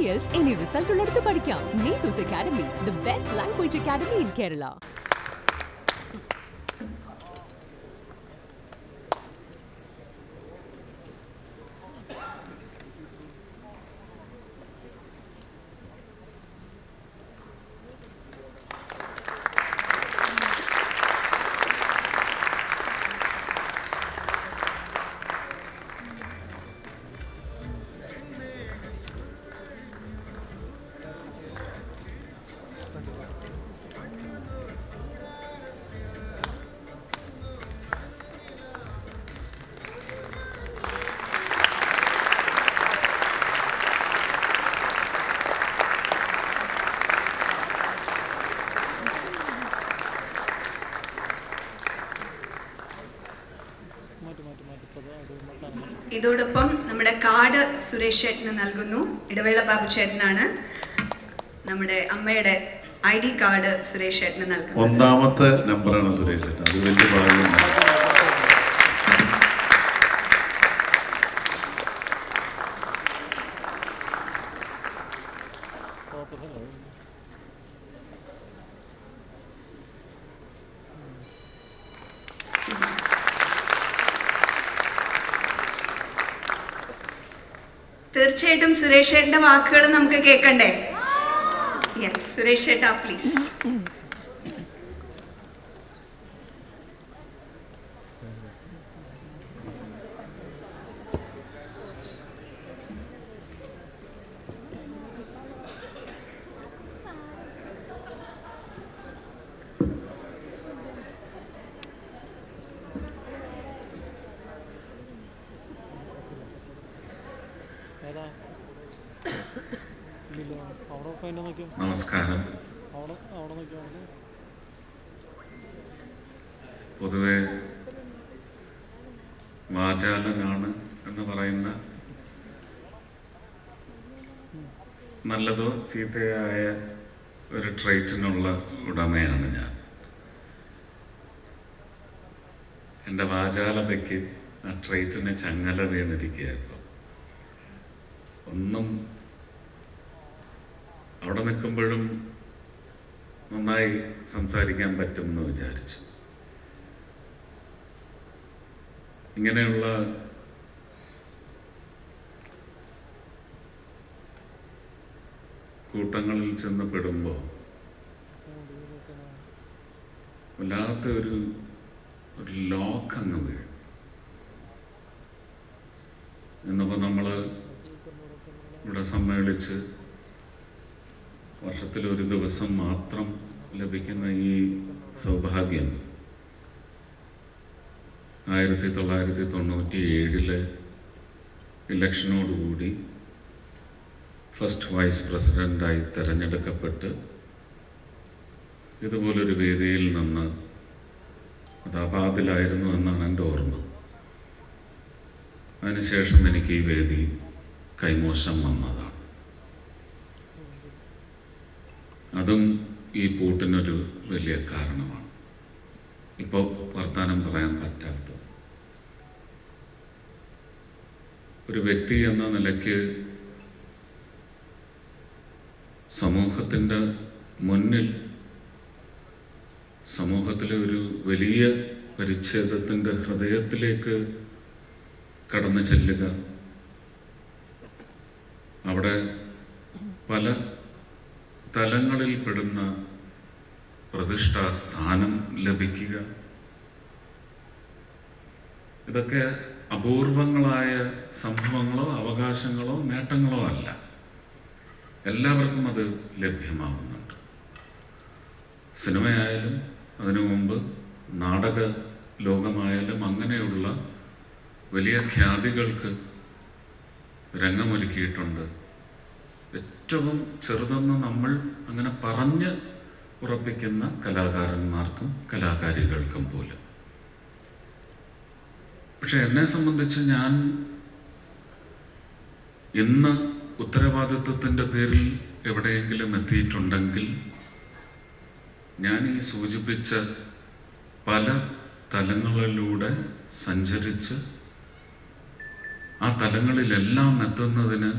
IELTS any result ഉള്ളിടത്ത് പഠിക്കാം. Neetu's Academy, the best language academy in Kerala. ഇതോടൊപ്പം നമ്മുടെ കാർഡ് സുരേഷ് ചേട്ടന് നൽകുന്നു. ഇടവേള ബാബു ചേട്ടനാണ് നമ്മുടെ അമ്മയുടെ ID കാർഡ് സുരേഷ് ചേട്ടന് നൽകുന്നത്. ഒന്നാമത്തെ നമ്പറാണ് സുരേഷ് ചേട്ടൻ. അത് വലിയ ഭാഗ്യമാണ്. തീർച്ചയായിട്ടും സുരേഷ് ചേട്ടന്റെ വാക്കുകൾ നമുക്ക് കേൾക്കണ്ടേ? യെസ്, സുരേഷ് ചേട്ടാ പ്ലീസ്. നമസ്കാരം. പൊതുവെ വാചാലനാണ് എന്ന് പറയുന്ന നല്ലതോ ചീത്തയായ ഒരു ട്രൈറ്റിനുള്ള ഉടമയാണ് ഞാൻ. എൻ്റെ വാചാലതയ്ക്ക് ആ ട്രൈറ്റിന് ചങ്ങല വീണിരിക്കുക. ഇപ്പം ഒന്നും അവിടെ നിൽക്കുമ്പോഴും നന്നായി സംസാരിക്കാൻ പറ്റുമെന്ന് വിചാരിച്ചു. ഇങ്ങനെയുള്ള കൂട്ടങ്ങളിൽ ചെന്ന് പെടുമ്പോൾ വല്ലാത്ത ഒരു ലോക്ക് അങ്ങ് വീഴും. ഇന്നിപ്പോൾ നമ്മൾ ഇവിടെ സമ്മേളിച്ച് വർഷത്തിലൊരു ദിവസം മാത്രം ലഭിക്കുന്ന ഈ സൗഭാഗ്യം 1997 ഇലക്ഷനോടുകൂടി ഫസ്റ്റ് വൈസ് പ്രസിഡൻ്റായി തിരഞ്ഞെടുക്കപ്പെട്ട് ഇതുപോലൊരു വേദിയിൽ നിന്ന്, അത് ആബാദിലായിരുന്നു എന്നാണ് എൻ്റെ ഓർമ്മ, അതിനുശേഷം എനിക്ക് ഈ വേദി കൈമോശം വന്നതാണ്. അതും ഈ പൂട്ടിനൊരു വലിയ കാരണമാണ്. ഇപ്പോൾ വർത്തമാനം പറയാൻ പറ്റാത്തത്. ഒരു വ്യക്തി എന്ന നിലയ്ക്ക് സമൂഹത്തിൻ്റെ മുന്നിൽ, സമൂഹത്തിലെ ഒരു വലിയ പരിച്ഛേദത്തിൻ്റെ ഹൃദയത്തിലേക്ക് കടന്നു ചെല്ലുക, അവിടെ പല തലങ്ങളിൽ പെടുന്ന പ്രതിഷ്ഠാസ്ഥാനം ലഭിക്കുക, ഇതൊക്കെ അപൂർവങ്ങളായ സംഭവങ്ങളോ അവകാശങ്ങളോ നേട്ടങ്ങളോ അല്ല. എല്ലാവർക്കും അത് ലഭ്യമാവുന്നുണ്ട്. സിനിമയായാലും അതിനു മുമ്പ് നാടക ലോകമായാലും അങ്ങനെയുള്ള വലിയ ഖ്യാതികൾക്ക് രംഗമൊരുക്കിയിട്ടുണ്ട്. ഏറ്റവും ചെറുതെന്ന് നമ്മൾ അങ്ങനെ പറഞ്ഞ് ഉറപ്പിക്കുന്ന കലാകാരന്മാർക്കും കലാകാരികൾക്കും പോലും. പക്ഷെ എന്നെ സംബന്ധിച്ച് ഞാൻ ഇന്ന് ഉത്തരവാദിത്വത്തിൻ്റെ പേരിൽ എവിടെയെങ്കിലും എത്തിയിട്ടുണ്ടെങ്കിൽ ഞാൻ ഈ സൂചിപ്പിച്ച പല തലങ്ങളിലൂടെ സഞ്ചരിച്ച് ആ തലങ്ങളിലെല്ലാം എത്തുന്നതിന്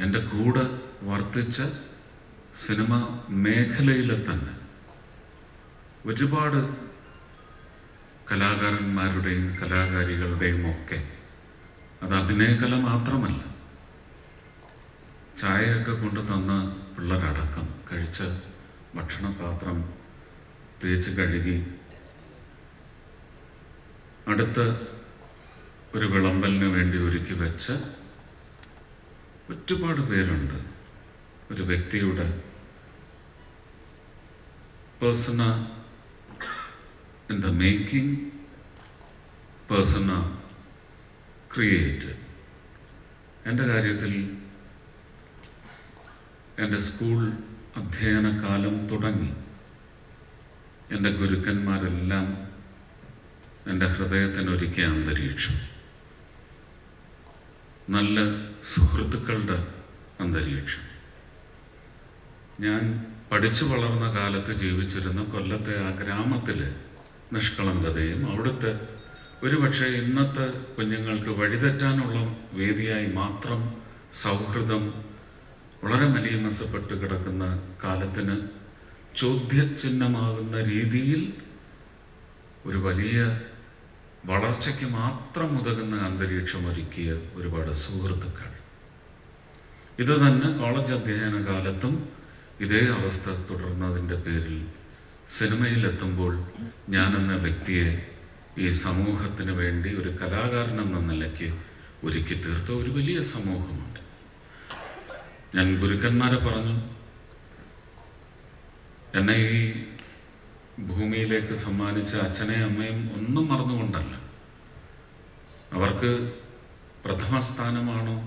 എൻ്റെ കൂടെ വർത്തിച്ച സിനിമ മേഖലയിലെ തന്നെ ഒരുപാട് കലാകാരന്മാരുടെയും കലാകാരികളുടെയും ഒക്കെ, അത് അഭിനയകല മാത്രമല്ല, ചായയൊക്കെ കൊണ്ട് തന്ന പിള്ളേരടക്കം കഴിച്ച ഭക്ഷണപാത്രം തേച്ച് കഴുകി അടുത്ത ഒരു വിളമ്പലിന് വേണ്ടി ഒരുക്കി വെച്ച ഒരുപാട് പേരുണ്ട്. ഒരു വ്യക്തിയുടെ persona in the making, persona created. എൻ്റെ കാര്യത്തിൽ എൻ്റെ സ്കൂൾ അധ്യയന കാലം തുടങ്ങി എൻ്റെ ഗുരുക്കന്മാരെല്ലാം എൻ്റെ ഹൃദയത്തിനൊരുക്കിയ അന്തരീക്ഷം, നല്ല സുഹൃത്തുക്കളുടെ അന്തരീക്ഷം. ഞാൻ പഠിച്ചു വളർന്ന കാലത്ത് ജീവിച്ചിരുന്ന കൊല്ലത്തെ ആ ഗ്രാമത്തിലെ നിഷ്കളങ്കതയും അവിടുത്തെ ഒരുപക്ഷെ ഇന്നത്തെ കുഞ്ഞുങ്ങൾക്ക് വഴിതെറ്റാനുള്ള വേദിയായി മാത്രം സൗഹൃദം വളരെ മലീമസപ്പെട്ട് കിടക്കുന്ന കാലത്തിന് ചോദ്യചിഹ്നമാകുന്ന രീതിയിൽ ഒരു വലിയ വളർച്ചയ്ക്ക് മാത്രം ഉതകുന്ന അന്തരീക്ഷം ഒരുക്കിയ ഒരുപാട് സുഹൃത്തുക്കൾ. ഇത് തന്നെ കോളേജ് അധ്യയന കാലത്തും ഇതേ അവസ്ഥ തുടർന്നതിൻ്റെ പേരിൽ സിനിമയിലെത്തുമ്പോൾ ഞാനെന്ന വ്യക്തിയെ ഈ സമൂഹത്തിന് വേണ്ടി ഒരു കലാകാരനെന്ന നിലയ്ക്ക് ഒരുക്കി തീർത്ത ഒരു വലിയ സമൂഹമുണ്ട്. ഞാൻ ഗുരുക്കന്മാരെ പറഞ്ഞു, എന്നെ ഈ ഭൂമിയിലേക്ക് സമ്മാനിച്ച അച്ഛനെയും അമ്മയും ഒന്നും മറന്നുകൊണ്ടല്ല. അവർക്ക് പ്രഥമ സ്ഥാനമാണോ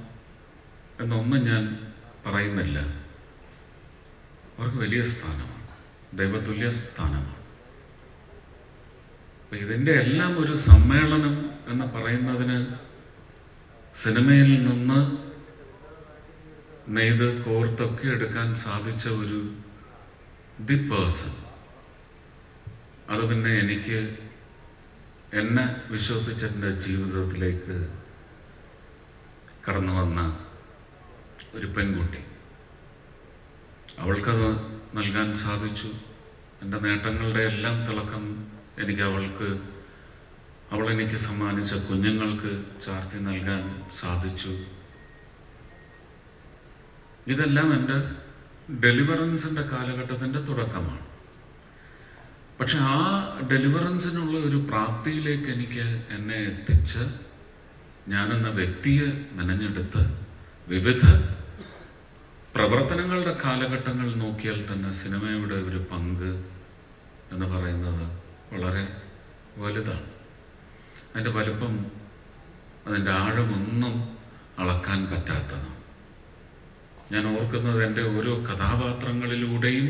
എന്നൊന്നും ഞാൻ പറയുന്നില്ല. അവർക്ക് വലിയ സ്ഥാനമാണ്, ദൈവതുല്യ സ്ഥാനമാണ്. അപ്പം ഇതിൻ്റെ എല്ലാം ഒരു സമ്മേളനം എന്ന് പറയുന്നതിന് സിനിമയിൽ നിന്ന് നെയ്ത് കോർത്തൊക്കെ എടുക്കാൻ സാധിച്ച ഒരു ദി പേഴ്സൺ, അത് പിന്നെ എനിക്ക് എന്നെ വിശ്വസിച്ചെൻ്റെ ജീവിതത്തിലേക്ക് കടന്നു വന്ന ഒരു പെൺകുട്ടി. അവൾക്കത് നൽകാൻ സാധിച്ചു. എൻ്റെ നേട്ടങ്ങളുടെ എല്ലാം തിളക്കം എനിക്ക് അവൾ എനിക്ക് സമ്മാനിച്ച കുഞ്ഞുങ്ങൾക്ക് ചാർത്തി നൽകാൻ സാധിച്ചു. ഇതെല്ലാം എൻ്റെ ഡെലിവറൻസിൻ്റെ കാലഘട്ടത്തിൻ്റെ തുടക്കമാണ്. പക്ഷെ ആ ഡെലിവറൻസിനുള്ള ഒരു പ്രാപ്തിയിലേക്ക് എന്നെ എത്തിച്ച് ഞാനെന്ന വ്യക്തിയെ മെനഞ്ഞെടുത്ത് വിവിധ പ്രവർത്തനങ്ങളുടെ കാലഘട്ടങ്ങൾ നോക്കിയാൽ തന്നെ സിനിമയുടെ ഒരു പങ്ക് എന്ന് പറയുന്നത് വളരെ വലുതാണ്. അതിൻ്റെ വലുപ്പം, അതിൻ്റെ ആഴമൊന്നും അളക്കാൻ പറ്റാത്തതാണ്. ഞാൻ ഓർക്കുന്നത് എൻ്റെ ഓരോ കഥാപാത്രങ്ങളിലൂടെയും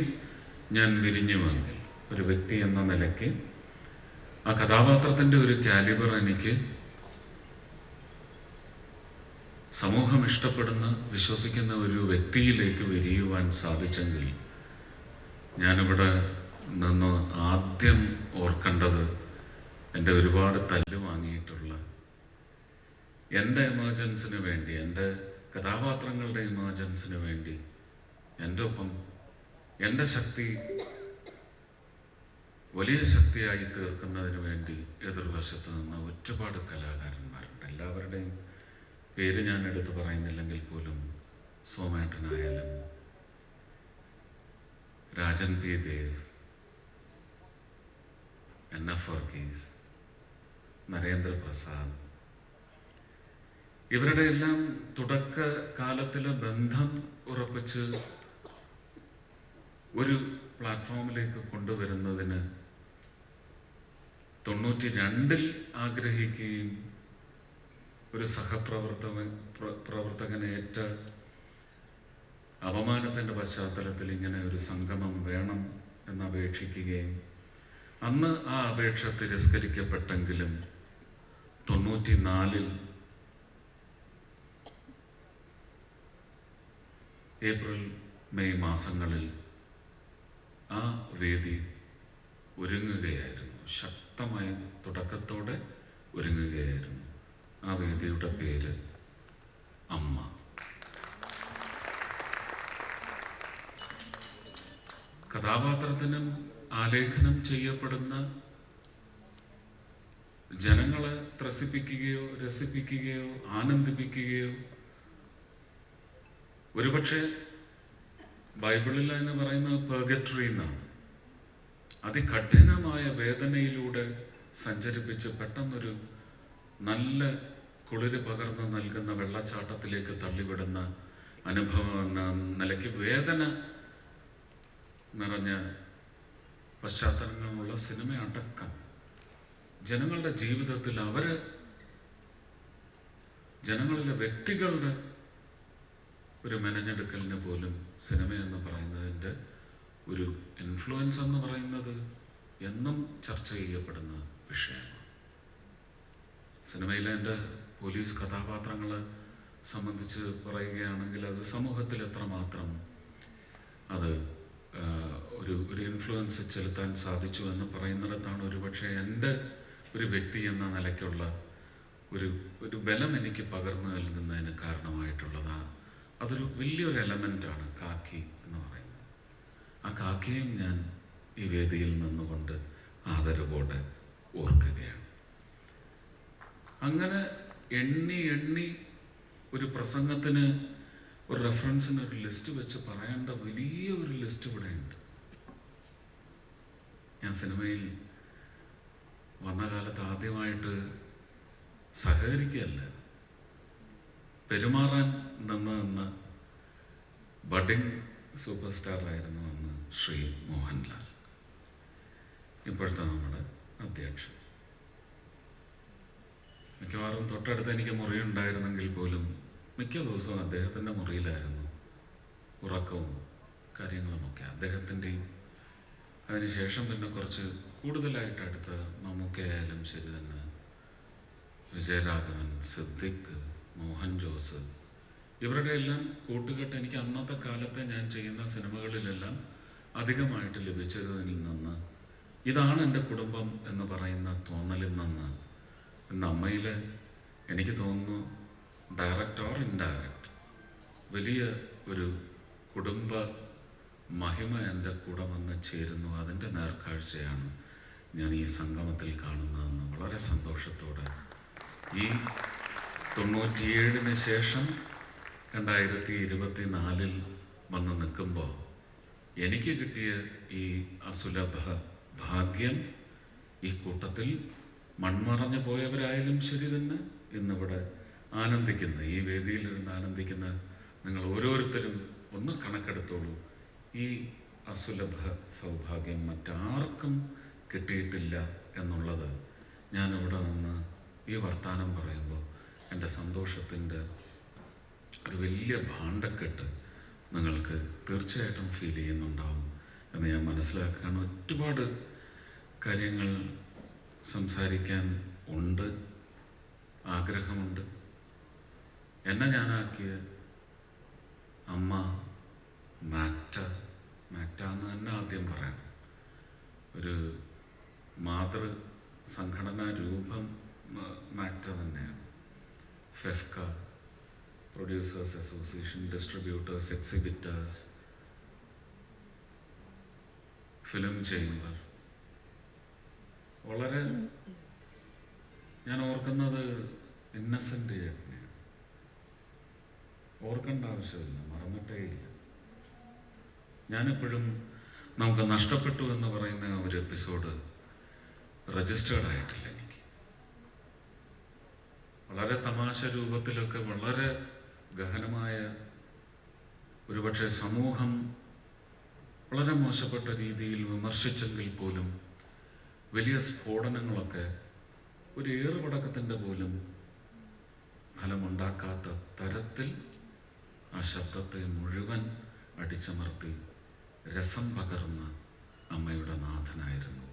ഞാൻ വിരിഞ്ഞുവെങ്കിൽ ഒരു വ്യക്തി എന്ന നിലയ്ക്ക് ആ കഥാപാത്രത്തിൻ്റെ ഒരു കാലിബർ എനിക്ക് സമൂഹം ഇഷ്ടപ്പെടുന്ന വിശ്വസിക്കുന്ന ഒരു വ്യക്തിയിലേക്ക് വിരിയുവാൻ സാധിച്ചെങ്കിൽ ഞാനിവിടെ നിന്ന് ആദ്യം ഓർക്കേണ്ടത് എൻ്റെ ഒരുപാട് തല്ല് വാങ്ങിയിട്ടുള്ള, എൻ്റെ എമർജൻസിന് വേണ്ടി, എൻ്റെ കഥാപാത്രങ്ങളുടെ എമർജൻസിന് വേണ്ടി എൻ്റെ ഒപ്പം എൻ്റെ ശക്തി വലിയ ശക്തിയായി തീർക്കുന്നതിന് വേണ്ടി എതിർവശത്ത് നിന്ന് ഒരുപാട് കലാകാരന്മാരുണ്ട്. എല്ലാവരുടെയും പേര് ഞാൻ എടുത്ത് പറയുന്നില്ലെങ്കിൽ പോലും സോമേട്ടനായാലും രാജൻ പി ദേവ്, NF വർഗീസ്, നരേന്ദ്രപ്രസാദ്, ഇവരുടെ എല്ലാം തുടക്ക കാലത്തിലെ ബന്ധം ഉറപ്പിച്ച് ഒരു പ്ലാറ്റ്ഫോമിലേക്ക് കൊണ്ടുവരുന്നതിന് 92 ആഗ്രഹിക്കുകയും ഒരു പ്രവർത്തകനേറ്റ അപമാനത്തിൻ്റെ പശ്ചാത്തലത്തിൽ ഇങ്ങനെ ഒരു സംഗമം വേണം എന്നപേക്ഷിക്കുകയും അന്ന് ആ അപേക്ഷ തിരസ്കരിക്കപ്പെട്ടെങ്കിലും 94 ഏപ്രിൽ മെയ് മാസങ്ങളിൽ ആ വേദി ഒരുങ്ങുകയായിരുന്നു. ശക്തമായ തുടക്കത്തോടെ ഒരുങ്ങുകയായിരുന്നു. ആ വേദിയുടെ പേര് അമ്മ. കഥാപാത്രത്തിനും ആലേഖനം ചെയ്യപ്പെടുന്ന ജനങ്ങളെ ത്രസിപ്പിക്കുകയോ രസിപ്പിക്കുകയോ ആനന്ദിപ്പിക്കുകയോ, ഒരുപക്ഷെ ബൈബിളിൽ എന്ന് പറയുന്നത് പെർഗറ്ററി എന്നാണ്, അതികഠിനമായ വേദനയിലൂടെ സഞ്ചരിപ്പിച്ച് പെട്ടെന്നൊരു നല്ല കുളിര് പകർന്ന് നൽകുന്ന വെള്ളച്ചാട്ടത്തിലേക്ക് തള്ളിവിടുന്ന അനുഭവം എന്ന നിലയ്ക്ക് വേദന നിറഞ്ഞ പശ്ചാത്തലങ്ങളുള്ള സിനിമ അടക്കം ജനങ്ങളുടെ ജീവിതത്തിൽ ജനങ്ങളിലെ വ്യക്തികളുടെ ഒരു മെനഞ്ഞെടുക്കലിന് പോലും സിനിമ എന്ന് പറയുന്നതിൻ്റെ ഒരു ഇൻഫ്ലുവൻസ് എന്ന് പറയുന്നത് എന്നും ചർച്ച ചെയ്യപ്പെടുന്ന വിഷയമാണ്. സിനിമയിലെ എൻ്റെ പോലീസ് കഥാപാത്രങ്ങളെ സംബന്ധിച്ച് പറയുകയാണെങ്കിൽ അത് സമൂഹത്തിൽ എത്രമാത്രം അത് ഒരു ഇൻഫ്ലുവൻസ് ചെലുത്താൻ സാധിച്ചു എന്ന് പറയുന്നിടത്താണ് ഒരുപക്ഷെ എൻ്റെ ഒരു വ്യക്തി എന്ന നിലയ്ക്കുള്ള ഒരു ബലം എനിക്ക് പകർന്നു നൽകുന്നതിന് കാരണമായിട്ടുള്ളത്. അതൊരു വലിയൊരു എലമെൻ്റാണ് കാക്കി എന്ന് പറയുന്നത്. ആ കാക്കിയും ഞാൻ ഈ വേദിയിൽ നിന്നുകൊണ്ട് ആദരവോടെ ഓർക്കുകയാണ്. അങ്ങനെ എണ്ണി ഒരു പ്രസംഗത്തിന് ഒരു റെഫറൻസിന് ഒരു ലിസ്റ്റ് വെച്ച് പറയേണ്ട വലിയ ഒരു ലിസ്റ്റ് ഇവിടെയുണ്ട്. ഞാൻ സിനിമയിൽ വന്ന കാലത്ത് ആദ്യമായിട്ട് സഹകരിക്കുകയല്ല, പെരുമാറാൻ നിന്ന് ബഡിങ് സൂപ്പർ സ്റ്റാർ ആയിരുന്നു അന്ന് ശ്രീ മോഹൻലാൽ, ഇപ്പോഴത്തെ നമ്മുടെ അധ്യക്ഷൻ. മിക്കവാറും തൊട്ടടുത്ത് എനിക്ക് മുറിയുണ്ടായിരുന്നെങ്കിൽ പോലും മിക്ക ദിവസവും അദ്ദേഹത്തിൻ്റെ മുറിയിലായിരുന്നു ഉറക്കവും കാര്യങ്ങളുമൊക്കെ. അദ്ദേഹത്തിൻ്റെയും അതിനുശേഷം പിന്നെ കുറച്ച് കൂടുതലായിട്ട് അടുത്ത മമ്മൂക്കയായാലും ശരി തന്നെ, വിജയരാഘവൻ, സിദ്ദിഖ്, മോഹൻ ജോസ്, ഇവരുടെ എല്ലാം കൂട്ടുകെട്ട് എനിക്ക് അന്നത്തെ കാലത്ത് ഞാൻ ചെയ്യുന്ന സിനിമകളിലെല്ലാം അധികമായിട്ട് ലഭിച്ചതിൽ നിന്ന്, ഇതാണ് എൻ്റെ കുടുംബം എന്ന് പറയുന്ന തോന്നലിൽ നിന്ന്, ഇന്ന് അമ്മയിൽ എനിക്ക് തോന്നുന്നു ഡയറക്റ്റ് ഓർ ഇൻഡയറക്റ്റ് വലിയ ഒരു കുടുംബ മഹിമ എൻ്റെ കൂടെ വന്ന് ചേരുന്നു. അതിൻ്റെ നേർക്കാഴ്ചയാണ് ഞാൻ ഈ സംഗമത്തിൽ കാണുന്നതെന്ന് വളരെ സന്തോഷത്തോടെ ഈ 97 ശേഷം 2024 വന്ന് നിൽക്കുമ്പോൾ എനിക്ക് കിട്ടിയ ഈ അസുലഭ ഭാഗ്യം, ഈ കൂട്ടത്തിൽ മൺമറഞ്ഞു പോയവരായാലും ശരി തന്നെ, ഇന്നിവിടെ ആനന്ദിക്കുന്ന, ഈ വേദിയിലിരുന്ന് ആനന്ദിക്കുന്ന നിങ്ങൾ ഓരോരുത്തരും ഒന്ന് കണക്കെടുത്തോളൂ. ഈ അസുലഭ സൗഭാഗ്യം മറ്റാർക്കും കിട്ടിയിട്ടില്ല എന്നുള്ളത് ഞാനിവിടെ നിന്ന് ഈ വർത്താനം പറയുമ്പോൾ എൻ്റെ സന്തോഷത്തിൻ്റെ ഒരു വലിയ ഭാണ്ഡക്കെട്ട് നിങ്ങൾക്ക് തീർച്ചയായിട്ടും ഫീൽ ചെയ്യുന്നുണ്ടാവും എന്ന് ഞാൻ മനസ്സിലാക്കുകയാണ്. ഒരുപാട് കാര്യങ്ങൾ സംസാരിക്കാൻ ഉണ്ട്, ആഗ്രഹമുണ്ട്. എന്നെ ഞാനാക്കിയ അമ്മ മാക്ട എന്ന് തന്നെ ആദ്യം പറയണം. ഒരു മാതൃ സംഘടനാ രൂപം മാക്ട തന്നെയാണ്. FEFKA, producers association, distributors, exhibitors, film chamber. വളരെ ഞാൻ ഓർക്കുന്നത് ഇന്നസെൻ്റ് ചേട്ടനെയാണ്. ഓർക്കേണ്ട ആവശ്യമില്ല, മറന്നിട്ടേ ഇല്ല. ഞാനെപ്പോഴും നമുക്ക് നഷ്ടപ്പെട്ടു എന്ന് പറയുന്ന ഒരു എപ്പിസോഡ് രജിസ്റ്റേർഡ് ആയിട്ടില്ല എനിക്ക്. വളരെ തമാശ രൂപത്തിലൊക്കെ വളരെ ഗഹനമായ, ഒരുപക്ഷെ സമൂഹം വളരെ മോശപ്പെട്ട രീതിയിൽ വിമർശിച്ചെങ്കിൽ പോലും വലിയ സ്ഫോടനങ്ങളൊക്കെ ഒരു ഏറുപടക്കത്തിൻ്റെ പോലും ഫലമുണ്ടാക്കാത്ത തരത്തിൽ ആ ശബ്ദത്തെ മുഴുവൻ അടിച്ചമർത്തി രസം പകർന്ന അമ്മയുടെ നാഥനായിരുന്നു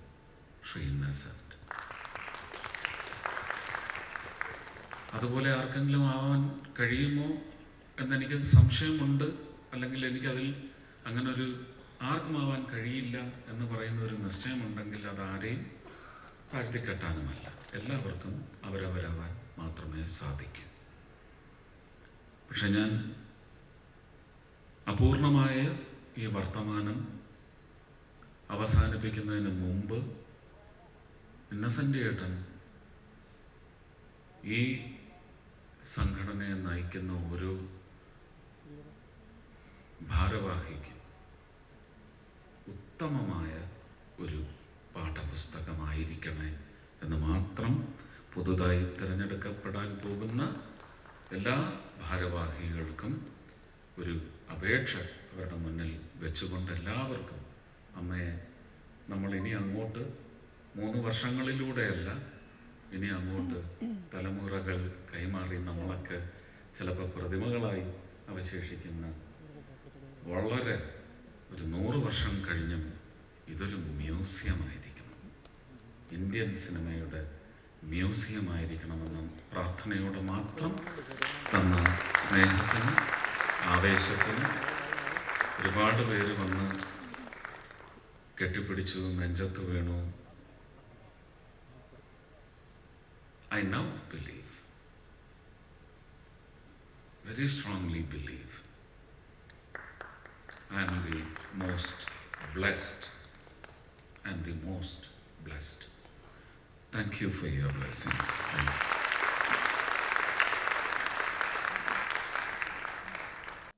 ശ്രീ ഇന്നസെൻ്റ്. അതുപോലെ ആർക്കെങ്കിലും ആവാൻ കഴിയുമോ എന്നെനിക്ക് സംശയമുണ്ട്. അല്ലെങ്കിൽ എനിക്കതിൽ അങ്ങനൊരു ആർക്കും ആവാൻ കഴിയില്ല എന്ന് പറയുന്ന ഒരു നിശ്ചയമുണ്ടെങ്കിൽ അതാരെയും താഴ്ത്തിക്കെട്ടാനുമല്ല. എല്ലാവർക്കും അവരവരാവാൻ മാത്രമേ സാധിക്കൂ. പക്ഷെ ഞാൻ അപൂർണമായ ഈ വർത്തമാനം അവസാനിപ്പിക്കുന്നതിന് മുമ്പ് ഇന്നസെൻ്റ് ഏട്ടൻ ഈ സംഘടനയെ നയിക്കുന്ന ഓരോ ഭാരവാഹിക്ക് ഉത്തമമായ ഒരു പാഠപുസ്തകമായിരിക്കണേ എന്ന് മാത്രം പുതുതായി തിരഞ്ഞെടുക്കപ്പെടാൻ പോകുന്ന എല്ലാ ഭാരവാഹികൾക്കും ഒരു അപേക്ഷ അവരുടെ മുന്നിൽ വെച്ചുകൊണ്ട് എല്ലാവർക്കും അമ്മയെ നമ്മൾ ഇനി അങ്ങോട്ട് 3 വർഷങ്ങളിലൂടെയല്ല, ഇനി അങ്ങോട്ട് തലമുറകൾ കൈമാറി നമ്മളൊക്കെ ചിലപ്പോൾ പ്രതിമകളായി അവശേഷിക്കുന്ന വളരെ ഒരു 100 വർഷം കഴിഞ്ഞും ഇതൊരു മ്യൂസിയമായിരിക്കണം, ഇന്ത്യൻ സിനിമയുടെ മ്യൂസിയമായിരിക്കണമെന്ന പ്രാർത്ഥനയോടെ മാത്രം തന്ന സ്നേഹത്തിന് ആവേശത്തിന് ഒരുപാട് പേര് വന്ന് കെട്ടിപ്പിടിച്ചു, നെഞ്ചത്ത് വീണു. I now believe, very strongly believe, I am the most blessed and the most blessed. Thank you for your blessings. Thank you.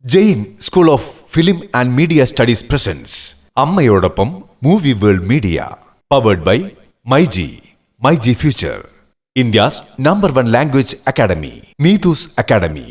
Jain school of film and media studies presents അമ്മയോടൊപ്പം movie world media, powered by myG future, India's #1 language academy, Neetu's Academy.